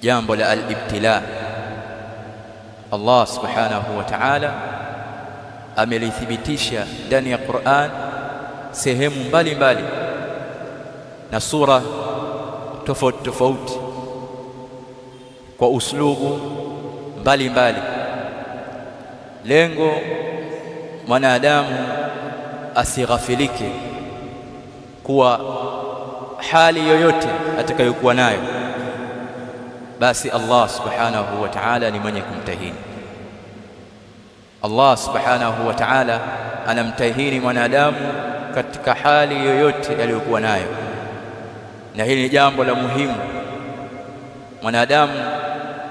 jambo la al-ibtila. Allah subhanahu wa ta'ala amelithibitisha ndani ya Qur'an sehemu mbalimbali na sura tofauti tofauti kwa uslubu mbalimbali. Lengo mwanadamu asighafilike kuwa hali yoyote atakayokuwa nayo basi Allah subhanahu wa ta'ala ni mwenye kumtahini. Allah subhanahu wa ta'ala anamtahini mwanadamu katika hali yoyote aliyokuwa nayo, na hili ni jambo la muhimu mwanadamu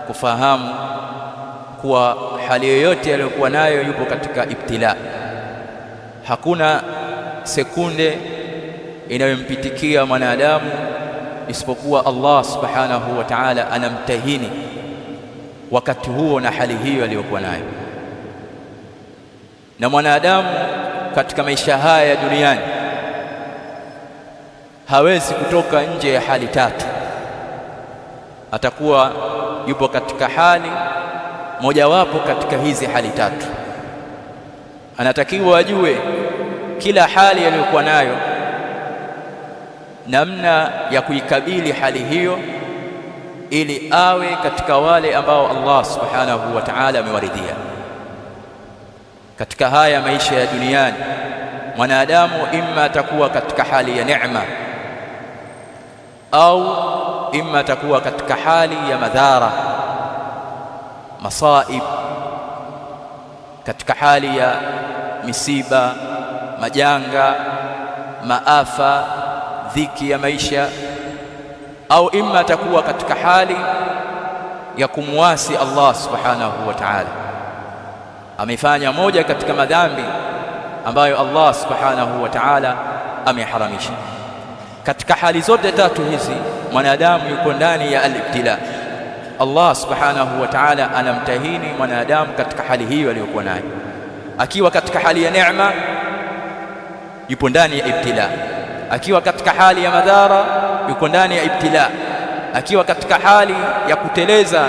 kufahamu kuwa hali yoyote aliyokuwa nayo yupo katika ibtila. Hakuna sekunde inayompitikia mwanadamu isipokuwa Allah subhanahu wa ta'ala anamtahini wakati huo na hali hiyo aliyokuwa nayo. Na mwanadamu katika maisha haya ya duniani hawezi kutoka nje ya hali tatu. Atakuwa yupo katika hali mojawapo katika hizi hali tatu. Anatakiwa ajue kila hali aliyokuwa nayo, namna ya kuikabili hali hiyo ili awe katika wale ambao Allah subhanahu wa ta'ala amewaridhia. Katika haya maisha ya duniani mwanadamu imma atakuwa katika hali ya neema au imma atakuwa katika hali ya madhara, masaib, katika hali ya misiba, majanga, maafa, dhiki ya maisha, au imma atakuwa katika hali ya kumwasi Allah subhanahu wa ta'ala. Amefanya moja katika madhambi ambayo Allah subhanahu wa ta'ala ameharamisha. Katika hali zote tatu hizi mwanadamu yuko ndani ya al-ibtila. Allah subhanahu wa ta'ala anamtahini mwanadamu katika hali hiyo aliyokuwa nayo. Akiwa katika hali ya neema yupo ndani ya ibtila, akiwa katika hali ya madhara yuko ndani ya ibtila, akiwa katika hali ya kuteleza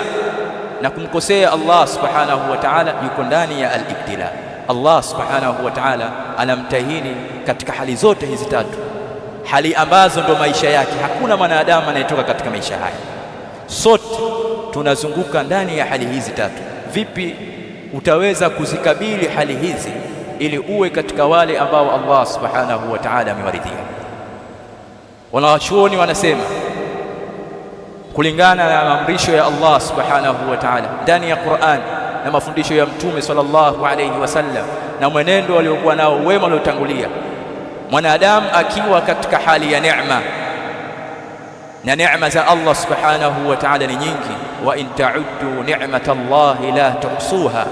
na kumkosea Allah subhanahu wa ta'ala yuko ndani ya al-ibtila. Allah subhanahu wa ta'ala anamtahini katika hali zote hizi tatu, hali ambazo ndo maisha yake. Hakuna mwanadamu anayetoka katika maisha haya, sote tunazunguka ndani ya hali hizi tatu. Vipi utaweza kuzikabili hali hizi ili uwe katika wale ambao Allah subhanahu wa ta'ala amewaridhia? Wanawachuoni wanasema kulingana na maamrisho ya Allah subhanahu wa ta'ala ndani ya Qur'an na mafundisho ya Mtume sallallahu alayhi wasallam na mwenendo waliokuwa nao wema waliotangulia, mwanadamu akiwa katika hali ya neema, na neema za Allah subhanahu wa ta'ala ni nyingi, wa in ta'uddu ni'matallahi la tuhsuha.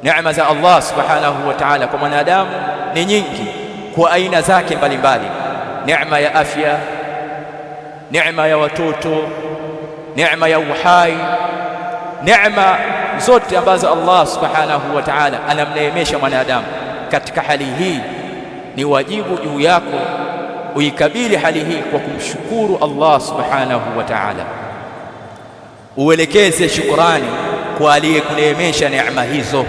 Neema za Allah subhanahu wa ta'ala kwa mwanadamu ni nyingi kwa aina zake mbalimbali. Neema ya afya, neema ya watoto, neema ya uhai, neema zote ambazo Allah subhanahu wa ta'ala anamneemesha mwanadamu. Katika hali hii ni wajibu juu yako uikabili hali hii kwa kumshukuru Allah subhanahu wa ta'ala, uelekeze shukrani kwa aliyekuneemesha neema hizo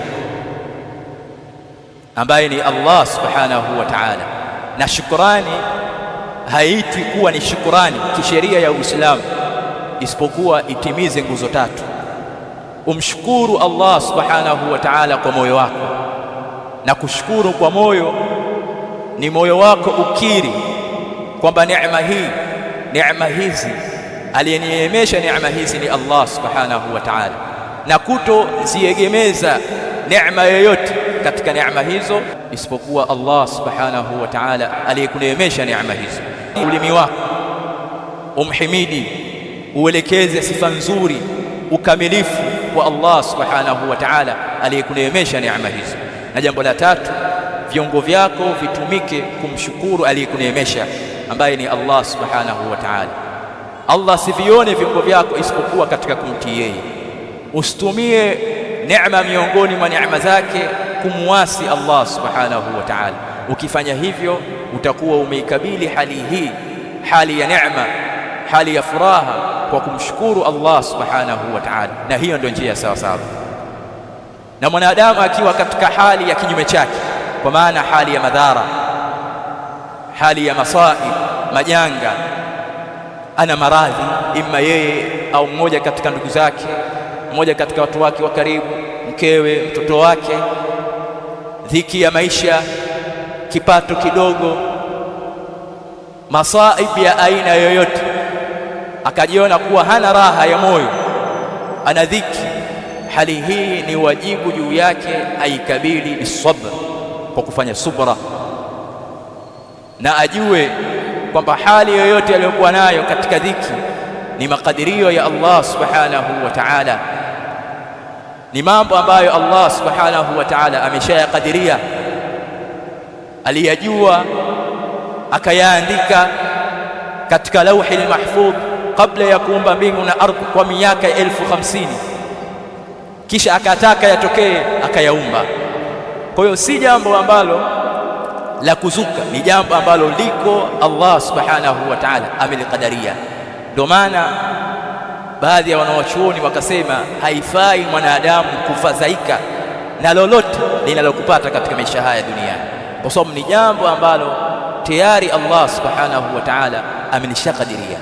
ambaye ni Allah subhanahu wa ta'ala. Na shukrani haitwi kuwa ni shukrani kisheria ya Uislamu isipokuwa itimize nguzo tatu. Umshukuru Allah subhanahu wa ta'ala kwa moyo wako, na kushukuru kwa moyo ni moyo wako ukiri kwamba neema hizi aliyeneemesha neema hizi ni Allah subhanahu wa ta'ala, na kutoziegemeza neema yoyote katika neema hizo isipokuwa Allah subhanahu wa ta'ala aliyekuneemesha neema hizo. Ulimi wako umhimidi, uelekeze sifa nzuri, ukamilifu kwa Allah subhanahu wa ta'ala aliyekuneemesha neema hizo. Na jambo la tatu, viungo vyako vitumike kumshukuru aliyekuneemesha ambaye ni Allah subhanahu wa ta'ala. Allah sivione viungo vyako isipokuwa katika kumtii yeye. Usitumie neema miongoni mwa neema zake kumwasi Allah subhanahu wa ta'ala. Ukifanya hivyo utakuwa umeikabili hali hii, hali ya neema, hali ya furaha, kwa kumshukuru Allah subhanahu wa ta'ala, na hiyo ndio njia sawa sawa. Na mwanadamu akiwa katika hali ya kinyume chake, kwa maana hali ya madhara, hali ya masaib, majanga, ana maradhi, imma yeye au mmoja katika ndugu zake, mmoja katika watu wake wa karibu, mkewe, mtoto wake, dhiki ya maisha, kipato kidogo, masaib ya aina yoyote, akajiona kuwa hana raha ya moyo, ana dhiki, hali hii ni wajibu juu yake aikabili bisabr, kwa kufanya subra, na ajue kwamba hali yoyote aliyokuwa nayo katika dhiki ni makadirio ya Allah subhanahu wa ta'ala, ni mambo ambayo Allah subhanahu wa ta'ala ameshayakadiria, aliyajua akayaandika katika lauhi mahfudh kabla ya kuumba mbingu na ardhi kwa miaka 1050, kisha akataka yatokee akayaumba. Kwa hiyo si jambo ambalo la kuzuka, ni jambo ambalo liko Allah subhanahu wa ta'ala amelikadiria. Ndio maana baadhi ya wanawachuoni wakasema haifai mwanadamu kufadhaika na lolote linalokupata katika maisha haya duniani, kwa sababu ni jambo ambalo tayari Allah subhanahu wa ta'ala amenishakadiria.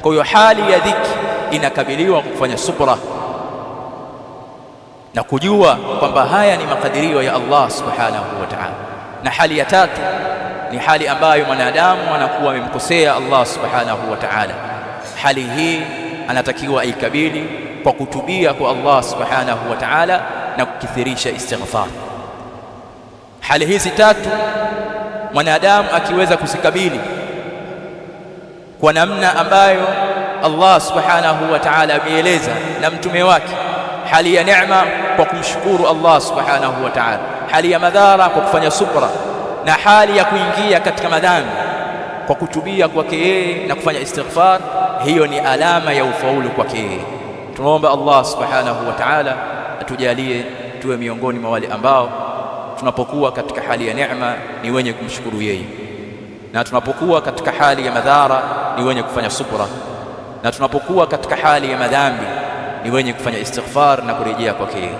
Kwa hiyo hali ya dhiki inakabiliwa kwa kufanya subra na kujua kwamba haya ni makadirio ya Allah subhanahu wa ta'ala. Na hali ya tatu ni hali ambayo mwanadamu anakuwa amemkosea Allah subhanahu wa ta'ala. Hali hii anatakiwa aikabili kwa kutubia kwa Allah subhanahu wa ta'ala na kukithirisha istighfar. Hali hizi tatu mwanadamu akiweza kusikabili kwa namna ambayo Allah subhanahu wa ta'ala ameeleza na mtume wake, hali ya neema kwa kumshukuru Allah subhanahu wa ta'ala, hali ya madhara kwa kufanya subra, na hali ya kuingia katika madhambi kwa kutubia kwake yeye na kufanya istighfar, hiyo ni alama ya ufaulu kwake yeye. Tunaomba Allah subhanahu wa ta'ala atujalie tuwe miongoni mwa wale ambao tunapokuwa katika hali ya neema ni wenye kumshukuru yeye, na tunapokuwa katika hali ya madhara ni wenye kufanya subra, na tunapokuwa katika hali ya madhambi ni wenye kufanya istighfar na kurejea kwake yeye.